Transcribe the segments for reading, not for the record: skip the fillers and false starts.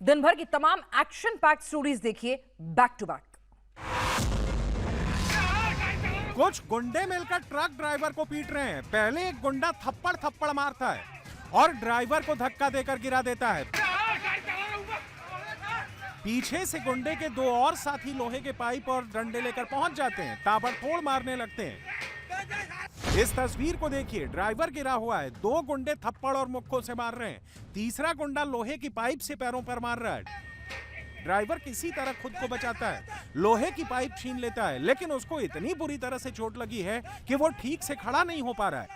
दिन भर की तमाम एक्शन पैक्ड स्टोरीज देखिए बैक टू बैक। कुछ गुंडे मिलकर ट्रक ड्राइवर को पीट रहे हैं। पहले एक गुंडा थप्पड़ मारता है और ड्राइवर को धक्का देकर गिरा देता है। पीछे से गुंडे के दो और साथी लोहे के पाइप और डंडे लेकर पहुंच जाते हैं, ताबड़तोड़ मारने लगते हैं। इस तस्वीर को देखिए, ड्राइवर गिरा हुआ है, दो गुंडे थप्पड़ और मुक्कों से मार रहे हैं, तीसरा गुंडा लोहे की पाइप से पैरों पर मार रहा है। ड्राइवर किसी तरह खुद को बचाता है, लोहे की पाइप छीन लेता है, लेकिन उसको इतनी बुरी तरह से चोट लगी है कि वो ठीक से खड़ा नहीं हो पा रहा है।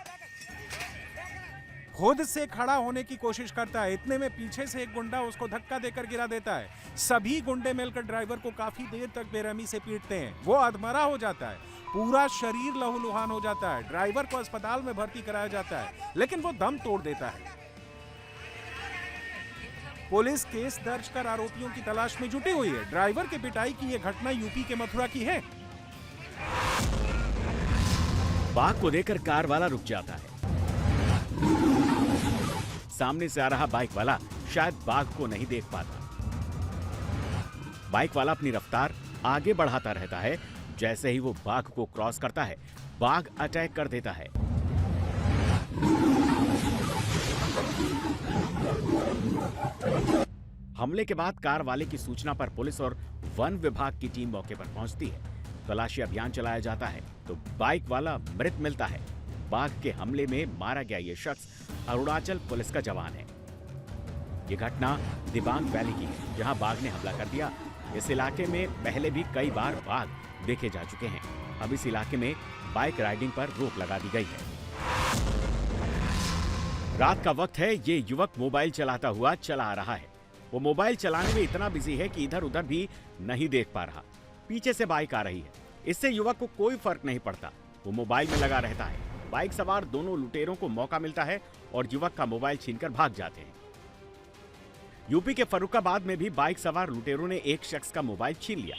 खुद से खड़ा होने की कोशिश करता है, इतने में पीछे से एक गुंडा उसको धक्का देकर गिरा देता है। सभी गुंडे मिलकर ड्राइवर को काफी देर तक बेरहमी से पीटते हैं। वो अधमरा हो जाता है, पूरा शरीर लहूलुहान हो जाता है। ड्राइवर को अस्पताल में भर्ती कराया जाता है, लेकिन वो दम तोड़ देता है। पुलिस केस दर्ज कर आरोपियों की तलाश में जुटी हुई है। ड्राइवर की पिटाई की यह घटना यूपी के मथुरा की है। बाघ को देखकर कार वाला रुक जाता है। सामने से आ रहा बाइक वाला शायद बाघ को नहीं देख पाता। बाइक वाला अपनी रफ्तार आगे बढ़ाता रहता है। जैसे ही वो बाघ को क्रॉस करता है, बाघ अटैक कर देता है। हमले के बाद कार वाले की सूचना पर पुलिस और वन विभाग की टीम मौके पर पहुंचती है। तलाशी अभियान चलाया जाता है तो बाइक वाला मृत मिलता है। बाघ के हमले में मारा गया ये शख्स अरुणाचल पुलिस का जवान है। ये घटना दिबांग वैली की है, जहां बाघ ने हमला कर दिया। इस इलाके में पहले भी कई बार बाघ देखे जा चुके हैं। अब इस इलाके में बाइक राइडिंग पर रोक लगा दी गई है। रात का वक्त है। ये युवक मोबाइल चलाता हुआ चला आ रहा है। वो मोबाइल चलाने में इतना बिजी है कि इधर उधर भी नहीं देख पा रहा। पीछे से बाइक आ रही है, इससे युवक को कोई फर्क नहीं पड़ता। वो मोबाइल में लगा रहता है। बाइक सवार दोनों लुटेरों को मौका मिलता है और युवक का मोबाइल छीनकर भाग जाते हैं। यूपी के फर्रुखाबाद में भी बाइक सवार लुटेरों ने एक शख्स का मोबाइल छीन लिया।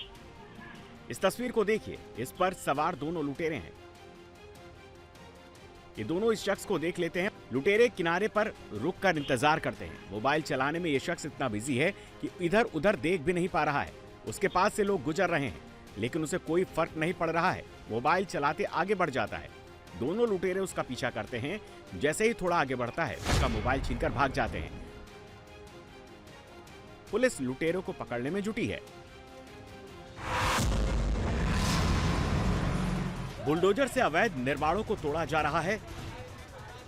इस तस्वीर को देखिए, इस पर सवार दोनों लुटेरे हैं। ये दोनों इस शख्स को देख लेते हैं। लुटेरे किनारे पर रुककर इंतजार करते हैं। मोबाइल चलाने में ये शख्स इतना बिजी है कि इधर उधर देख भी नहीं पा रहा है। उसके पास से लोग गुजर रहे हैं, लेकिन उसे कोई फर्क नहीं पड़ रहा है। मोबाइल चलाते आगे बढ़ जाता है। दोनों लुटेरे उसका पीछा करते हैं। जैसे ही थोड़ा आगे बढ़ता है, उसका मोबाइल छीनकर भाग जाते हैं। पुलिस लुटेरों को पकड़ने में जुटी है। बुलडोजर से अवैध निर्माणों को तोड़ा जा रहा है।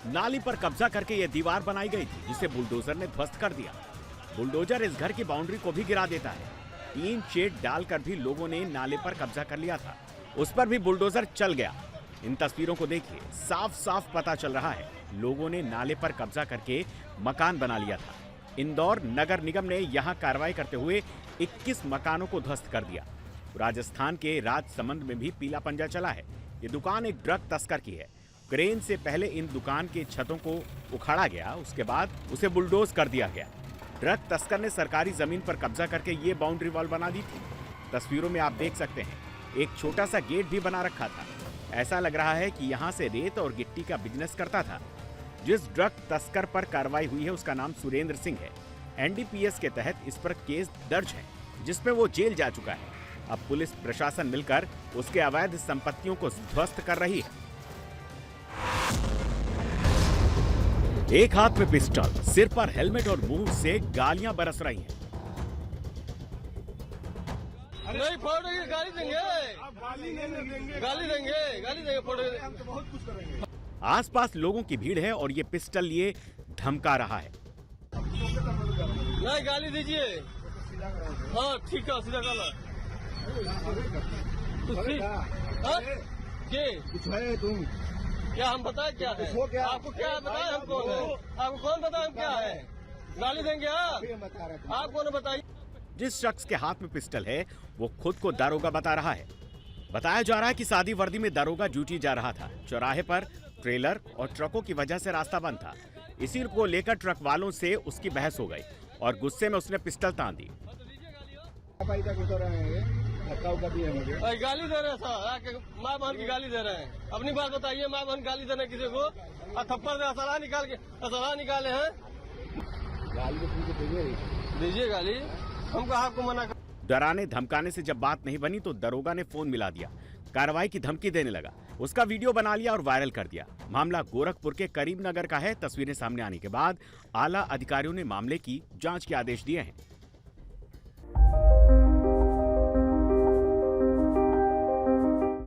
नाली पर कब्जा करके यह दीवार बनाई गई थी, जिसे बुलडोजर ने ध्वस्त कर दिया। बुलडोजर इस घर की बाउंड्री को भी गिरा देता है। टीन शेड डालकर भी लोगों ने नाले पर कब्जा कर लिया था, उस पर भी बुलडोजर चल गया। इन तस्वीरों को देखिए, साफ साफ पता चल रहा है लोगों ने नाले पर कब्जा करके मकान बना लिया था। इंदौर नगर निगम ने यहां कार्रवाई करते हुए 21 मकानों को ध्वस्त कर दिया। राजस्थान के राजसमंद में भी पीला पंजा चला है। ये दुकान एक ड्रग तस्कर की है। क्रेन से पहले इन दुकान के छतों को उखाड़ा गया, उसके बाद उसे बुलडोज कर दिया गया। ड्रग तस्कर ने सरकारी जमीन पर कब्जा करके ये बाउंड्री वॉल बना दी थी। तस्वीरों में आप देख सकते हैं, एक छोटा सा गेट भी बना रखा था। ऐसा लग रहा है कि यहाँ से रेत और गिट्टी का बिजनेस करता था। जिस ड्रग तस्कर पर कार्रवाई हुई है उसका नाम सुरेंद्र सिंह है। एनडीपीएस के तहत इस पर केस दर्ज है, जिसमें वो जेल जा चुका है। अब पुलिस प्रशासन मिलकर उसके अवैध संपत्तियों को ध्वस्त कर रही है। एक हाथ में पिस्टल, सिर पर हेलमेट और मुंह से गालियां बरस रही हैं। नहीं फोड़ेंगे, गाली देंगे, गाली देंगे, फोड़ेंगे, हम तो बहुत कुछ करेंगे। आसपास लोगों की भीड़ है और ये पिस्टल लिए धमका रहा है। नहीं गाली दीजिए। हाँ ठीक है, सीधा गाला। कुछ है तुम क्या हम बताए क्या है? क्या आपको क्या बताए? हम कौन है? आपको कौन बताए हम क्या है? गाली देंगे आप कौन बताइए? जिस शख्स के हाथ में पिस्टल है वो खुद को दारोगा बता रहा है। बताया जा रहा है कि सादी वर्दी में दारोगा ड्यूटी जा रहा था। चौराहे पर ट्रेलर और ट्रकों की वजह से रास्ता बंद था। इसी को लेकर ट्रक वालों से उसकी बहस हो गई और गुस्से में उसने पिस्टल तान दी। गाली दे रहे हैं सर, माँ बहन की गाली दे रहे हैं। अपनी बात बताइए, माँ बहन गाली दे रहे हैं किसी को? थप्पड़ से असला निकाले हैं। गाली तो दीजिए गाली, हम कहा आपको मना कर। डराने धमकाने से जब बात नहीं बनी तो दरोगा ने फोन मिला दिया, कार्रवाई की धमकी देने लगा, उसका वीडियो बना लिया और वायरल कर दिया। मामला गोरखपुर के करीमनगर का है। तस्वीरें सामने आने के बाद आला अधिकारियों ने मामले की जांच के आदेश दिए हैं।